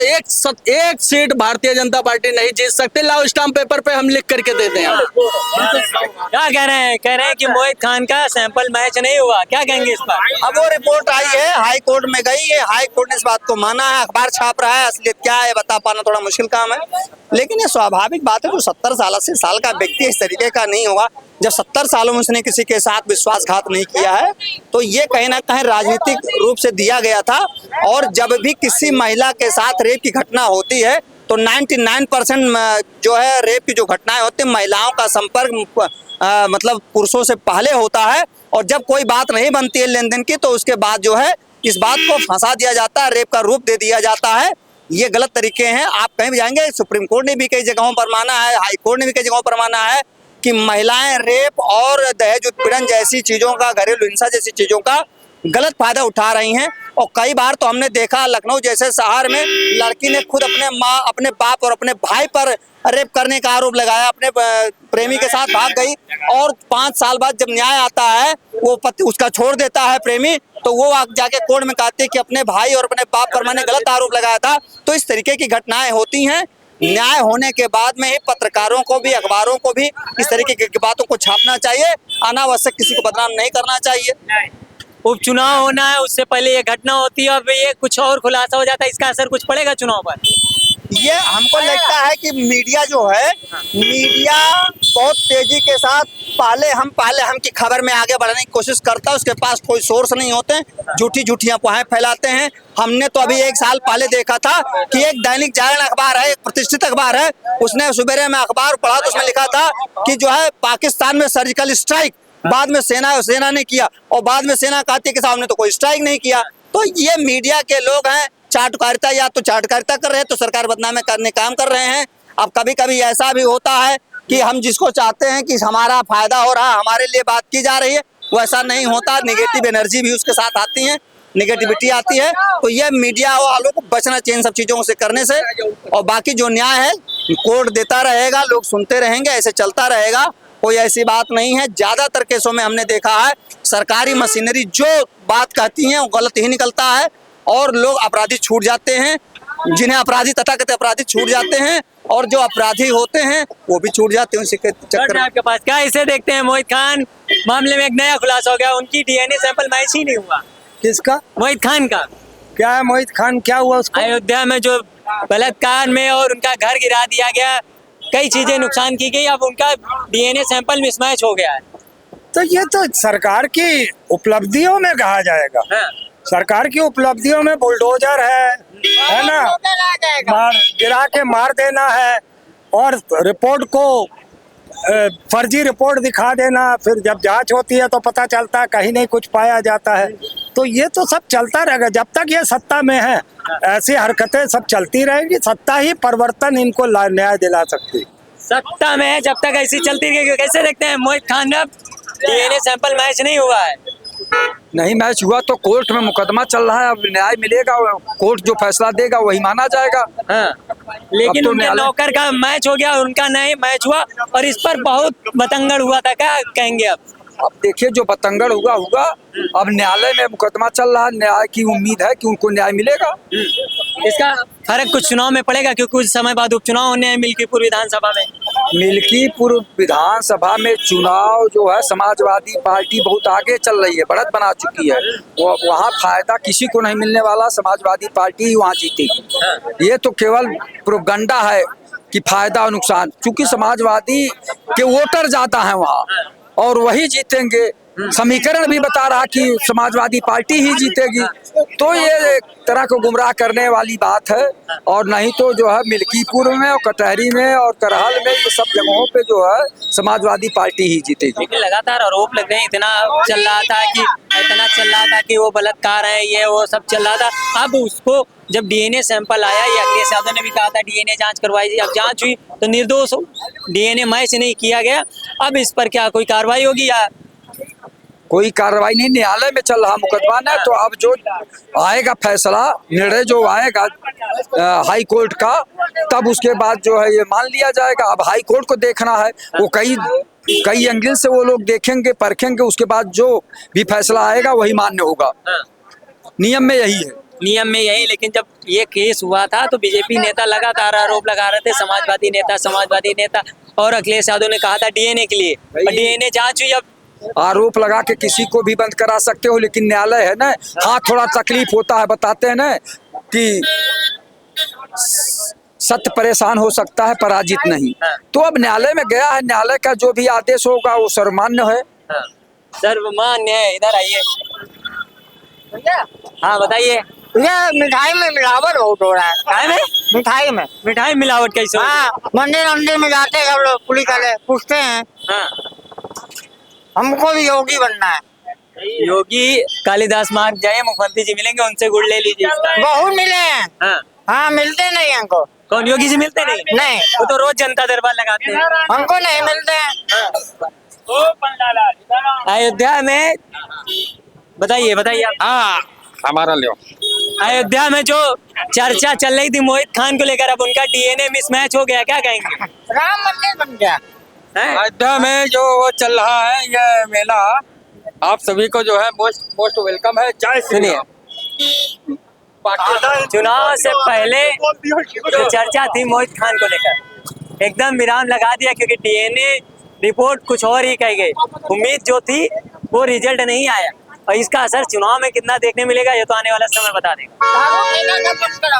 एक seat Bharatiya Janata party नहीं जीत सकते। लाओ स्टाम्प पेपर पे हम लिख करके देते हैं। क्या कह रहे हैं कि मोहित खान का सैंपल मैच नहीं हुआ, क्या कहेंगे इस पर? अब वो रिपोर्ट आई है, हाई कोर्ट में गई है, हाई कोर्ट ने इस बात को माना है, अखबार छाप रहा है, असलियत क्या है बता पाना थोड़ा मुश्किल काम है। लेकिन ये स्वाभाविक बात है, जो 70 साल 80 साल का व्यक्ति इस तरीके का नहीं होगा। जब 70 सालों में उसने किसी के साथ विश्वासघात नहीं किया है, तो ये कहीं ना कहीं राजनीतिक रूप से दिया गया था। और जब भी किसी महिला के साथ रेप की घटना होती है तो 99% जो है रेप की जो घटनाएं होती है, महिलाओं का संपर्क मतलब पुरुषों से पहले होता है। और जब कोई बात नहीं बनती है लेन देन की, तो उसके बाद जो है इस बात को फंसा दिया जाता है, रेप का रूप दे दिया जाता है। ये गलत तरीके हैं। आप कहीं भी जाएंगे, सुप्रीम कोर्ट ने भी कई जगहों पर माना है, हाई कोर्ट ने भी कई जगहों पर माना है कि महिलाएं रेप और दहेज उत्पीड़न जैसी चीजों का, घरेलू हिंसा जैसी चीजों का गलत फायदा उठा रही हैं। और कई बार तो हमने देखा लखनऊ जैसे शहर में लड़की ने खुद अपने माँ, अपने बाप और अपने भाई पर रेप करने का आरोप लगाया, अपने प्रेमी के साथ भाग गई और 5 साल बाद जब न्याय आता है, वो पति उसका छोड़ देता है प्रेमी, तो वो जाके कोर्ट में कहती है कि अपने भाई और अपने बाप पर मैंने गलत आरोप लगाया था। तो इस तरीके की घटनाएं होती हैं। न्याय होने के बाद में ही पत्रकारों को भी, अखबारों को भी इस तरीके की बातों को छापना चाहिए। अनावश्यक किसी को बदनाम नहीं करना चाहिए। उपचुनाव होना है, उससे पहले ये घटना होती है, अब ये कुछ और खुलासा हो जाता है, इसका असर कुछ पड़ेगा चुनाव पर? ये हमको लगता है कि मीडिया जो है, मीडिया बहुत तेजी के साथ पहले हम की खबर में आगे बढ़ने की कोशिश करता है। उसके पास कोई सोर्स नहीं होते, झूठी अफवाहें फैलाते हैं। हमने तो अभी 1 साल पहले देखा था कि एक दैनिक जागरण अखबार है, एक प्रतिष्ठित अखबार है, उसने सुबेरे में अखबार पढ़ा तो उसमें लिखा था कि जो है पाकिस्तान में सर्जिकल स्ट्राइक, बाद में सेना ने किया और बाद में सेना कहती कि साहब ने तो कोई स्ट्राइक नहीं किया। तो ये मीडिया के लोग हैं, चाटकारिता या तो चाटकारिता कर रहे हैं तो सरकार बदनामी करने काम कर रहे हैं। अब कभी कभी ऐसा भी होता है कि हम जिसको चाहते हैं कि हमारा फायदा हो रहा है, हमारे लिए बात की जा रही है, वैसा नहीं होता। नेगेटिव एनर्जी भी उसके साथ आती है, नेगेटिविटी आती है। तो ये मीडिया वालों को बचना चाहिए इन सब चीजों से करने से। और बाकी जो न्याय है कोर्ट देता रहेगा, लोग सुनते रहेंगे, ऐसे चलता रहेगा, कोई ऐसी बात नहीं है। ज्यादातर केसों में हमने देखा है सरकारी मशीनरी जो बात कहती है वो गलत ही निकलता है और लोग अपराधी छूट जाते हैं। जिन्हें अपराधी तथाकथित अपराधी छूट जाते हैं और जो अपराधी होते हैं वो भी छूट जाते हैं उसी के चक्कर में। आपके पास क्या इसे देखते हैं? मोहित खान मामले में एक नया खुलासा हो गया, उनकी डीएनए सैंपल मैच ही नहीं हुआ। किसका? मोहित खान का। क्या है मोहित खान, क्या हुआ उसको? अयोध्या में जो बलात्कार में और उनका घर गिरा दिया गया, कई चीजें नुकसान की गई, अब उनका डीएनए सैंपल मिसमैच हो गया है। तो ये तो सरकार की उपलब्धियों में कहा जाएगा। हाँ। सरकार की उपलब्धियों में बुलडोजर है ना, गिरा के मार देना है और रिपोर्ट को फर्जी रिपोर्ट दिखा देना, फिर जब जांच होती है तो पता चलता है कहीं नहीं कुछ पाया जाता है। तो ये तो सब चलता रहेगा जब तक ये सत्ता में है, ऐसी हरकतें सब चलती रहेगी। सत्ता ही परिवर्तन इनको न्याय दिला सकती। सत्ता में है जब तक ऐसी चलती रहेगी। कैसे देखते हैं मोहित खान ने डीएनए सैंपल मैच नहीं हुआ है? नहीं मैच हुआ तो कोर्ट में मुकदमा चल रहा है, अब न्याय मिलेगा, कोर्ट जो फैसला देगा वही माना जाएगा। हाँ। लेकिन तो उनके नौकर का मैच हो गया और उनका नहीं मैच हुआ और इस पर बहुत बतंगड़ हुआ था, क्या कहेंगे अब? अब देखिए जो बतंगड़ हुआ, अब न्यायालय में मुकदमा चल रहा है, न्याय की उम्मीद है कि उनको न्याय मिलेगा। इसका फर्क कुछ चुनाव में पड़ेगा क्योंकि कुछ समय बाद उपचुनाव होने हैं मिल्कीपुर विधानसभा में। मिल्कीपुर विधानसभा में चुनाव जो है समाजवादी पार्टी बहुत आगे चल रही है, बढ़त बना चुकी है, वहाँ फायदा किसी को नहीं मिलने वाला, समाजवादी पार्टी ही वहाँ जीतेगी। ये तो केवल प्रोपगंडा है कि फायदा और नुकसान, क्योंकि समाजवादी के वोटर ज्यादा है वहाँ और वही जीतेंगे। समीकरण भी बता रहा कि समाजवादी पार्टी ही जीतेगी। तो ये एक तरह को गुमराह करने वाली बात है। और नहीं तो जो है मिल्कीपुर में और कटहरी में और करहल में ये सब जगहों पे जो है समाजवादी पार्टी ही जीतेगी। लेकिन लगातार आरोप लग रहे हैं, इतना चल रहा था कि वो बलात्कार है, ये वो सब चल रहा था। अब उसको जब डीएनए सैंपल आया, ये अखिलेश यादव ने भी कहा था डीएनए जांच करवाई, अब जांच हुई तो निर्दोष हो, डीएनए मैच नहीं किया गया। अब इस पर क्या कोई कार्रवाई होगी या? कोई कार्रवाई नहीं, न्यायालय में चल रहा मुकदमा है। तो अब जो आएगा फैसला, निर्णय जो आएगा हाई कोर्ट का, तब उसके बाद जो है ये मान लिया जाएगा। अब हाई कोर्ट को देखना है, वो कई एंगल से वो लोग देखेंगे, परखेंगे, उसके बाद जो भी फैसला आएगा वही मान्य होगा। नियम में यही है। नियम में यही, लेकिन जब ये केस हुआ था तो बीजेपी नेता लगातार आरोप लगा रहे थे, समाजवादी नेता और अखिलेश यादव ने कहा था डीएनए के लिए, और डीएनए जांच हुई। अब आरोप लगा के किसी को भी बंद करा सकते हो, लेकिन न्यायालय है ना, हाँ थोड़ा तकलीफ होता है, बताते हैं ना कि सत्य परेशान हो सकता है, पराजित नहीं। तो अब न्यायालय में गया है, न्यायालय का जो भी आदेश होगा वो सर्वमान्य है। सर्वमान्य है। इधर आइए। हाँ बताइए। ये मिठाई में मिलावट बहुत हो रहा है। काय में? मिठाई में मिलावट कैसे हो रही है? हाँ, मंदिर में जाते हैं सब लोग, पुलिस वाले पूछते हैं हाँ। हमको भी योगी बनना है। योगी कालिदास मार्ग जाइए, मुख्यमंत्री जी मिलेंगे, उनसे गुड़ ले लीजिए। बहुत मिले हैं। हाँ। हाँ, मिलते नहीं हमको। कौन योगी जी मिलते नहीं? नहीं। वो तो रोज जनता दरबार लगाते हैं। हमको नहीं मिलते हैं। अयोध्या में बताइए आप। हाँ हमारा लियो। अयोध्या में जो चर्चा चल रही थी मोहित खान को लेकर, अब उनका डीएनए मिसमैच हो गया, क्या कहेंगे? राम मंदिर बन गया। अयोध्या में जो वो चल रहा है ये मेला, आप सभी को जो है मोस्ट वेलकम है। जय श्री सुनिए, राम। चुनाव से पहले जो चर्चा थी मोहित खान को लेकर, एकदम विराम लगा दिया, क्योंकि डीएनए रिपोर्ट कुछ और ही कही गई। उम्मीद जो थी वो रिजल्ट नहीं आया, और इसका असर चुनाव में कितना देखने मिलेगा ये तो आने वाला समय बता देगा।